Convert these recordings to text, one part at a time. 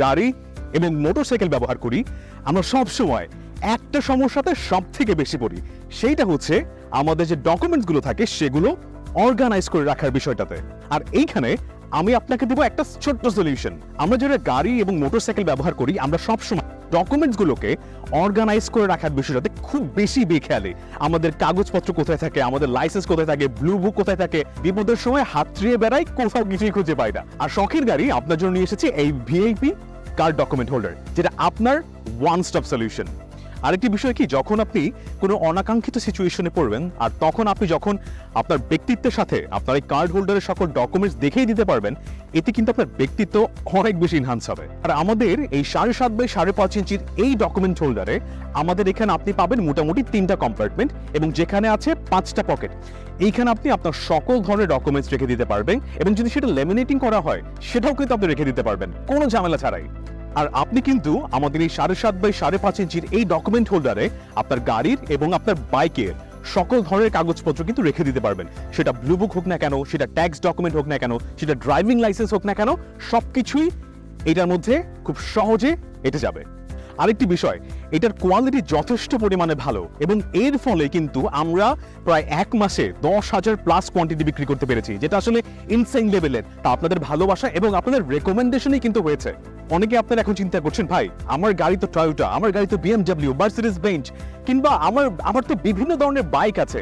গাড়ি এবং মোটরসাইকেল ব্যবহার করি, আমরা সব সময় একটা সমস্যাতে সব থেকে বেশি পড়ি, সেইটা হচ্ছে আমাদের যে ডকুমেন্টসগুলো থাকে সেগুলো অর্গানাইজ করে রাখার বিষয়টাতে। আর এইখানে আমি আপনাকে দেবো একটা ছোট্ট সলিউশন। আমরা যারা গাড়ি এবং মোটরসাইকেল ব্যবহার করি, আমরা সবসময় ডকুমেন্টসগুলোকে অর্গানাইজ করে রাখার বিষয়টাতে খুব বেশি বেখেয়ালি। আমাদের কাগজপত্র কোথায় থাকে, আমাদের লাইসেন্স কোথায় থাকে, ব্লু বুক কোথায় থাকে, বিপদের সময় হাত ছড়িয়ে বেড়াই, কোথাও কিছুই খুঁজে পাই না। আর শখের গাড়ি আপনার জন্য নিয়ে এসেছে এই ভিআইপি কার ডকুমেন্ট হোল্ডার, যেটা আপনার ওয়ান স্টপ সলিউশন। আরেকটি বিষয় কি, যখন আপনি কোনো অনাকাঙ্ক্ষিত সিচুয়েশনে পড়বেন, আর তখন আপনি যখন আপনার ব্যক্তিত্বের সাথে আপনার এই কার্ড হোল্ডারের সকল ডকুমেন্টস দেখিয়ে দিতে পারবেন, এতে কিন্তু আপনার ব্যক্তিত্ব অনেক বেশি ইনহ্যান্স হবে। আর আমাদের এই 7.5 বাই 5.5 ইঞ্চির এই ডকুমেন্ট হোল্ডারে আমাদের এখানে আপনি পাবেন মোটামুটি 3টা কম্পার্টমেন্ট, এবং যেখানে আছে 5টা পকেট। এইখানে আপনি আপনার সকল ধরনের ডকুমেন্টস রেখে দিতে পারবেন, এবং যদি সেটা লেমিনেটিং করা হয় সেটাও কিন্তু আপনি রেখে দিতে পারবেন কোনো ঝামেলা ছাড়াই। আর আপনি কিন্তু আমাদের এই 7.5 বাই 5.5 ইঞ্চির এই ডকুমেন্ট হোল্ডারে আপনার গাড়ির এবং আপনার বাইকের সকল ধরনের কাগজপত্র কিন্তু রেখে দিতে পারবেন। সেটা ব্লু বুক হোক না কেন, সেটা ট্যাক্স ডকুমেন্ট হোক না কেন, সেটা ড্রাইভিং লাইসেন্স হোক না কেন, সবকিছুই এটার মধ্যে খুব সহজে এঁটে যাবে। আরেকটি বিষয়, এটার কোয়ালিটি যথেষ্ট পরিমাণে ভালো, এবং এর ফলে কিন্তু আমরা প্রায় 1 মাসে 10,000 প্লাস কোয়ান্টিটি বিক্রি করতে পেরেছি, যেটা আসলে ইনসেইন লেভেলের। তা আপনাদের ভালোবাসা এবং আপনাদের রেকমেন্ডেশনই কিন্তু হয়েছে। অনেকে আপনারা এখন চিন্তা করছেন, ভাই আমার গাড়ি তো টয়োটা, আমার গাড়ি তো BMW, মার্সিডিজ বেঞ্জ, কিংবা আমার তো বিভিন্ন ধরনের বাইক আছে,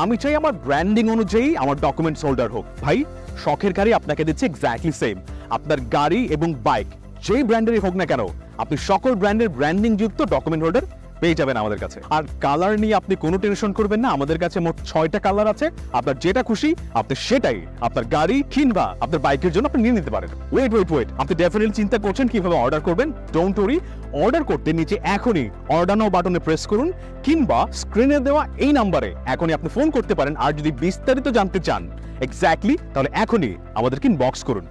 আমি চাই আমার ব্র্যান্ডিং অনুযায়ী আমার ডকুমেন্টস হোল্ডার হোক। ভাই, শখের গাড়ি আপনাকে দিচ্ছে এক্স্যাক্টলি সেম। আপনার গাড়ি এবং বাইক যেই ব্র্যান্ডেরই হোক না কেন, আপনি সকল ব্র্যান্ডের ব্র্যান্ডিং যুক্ত ডকুমেন্ট হোল্ডার পেয়ে যাবেন আমাদের কাছে। আর কালার নিয়ে আপনি কোনো টেনশন করবেন না, আমাদের কাছে মোট 6টা কালার আছে। আপনার যেটা খুশি আপনি সেটাই আপনার গাড়ি কিংবা আপনার বাইকের জন্য আপনি নিয়ে নিতে পারেন। ওয়েট, আপনি ডেফিনেটলি চিন্তা করছেন কিভাবে অর্ডার করবেন। ডোন্ট ওয়ারি, অর্ডার করতে নিচে এখনই অর্ডার নাও বাটনে প্রেস করুন, কিংবা স্ক্রিনে দেওয়া এই নাম্বারে এখনই আপনি ফোন করতে পারেন। আর যদি বিস্তারিত জানতে চান এক্স্যাক্টলি, তাহলে এখনই আমাদেরকে ইনবক্স করুন।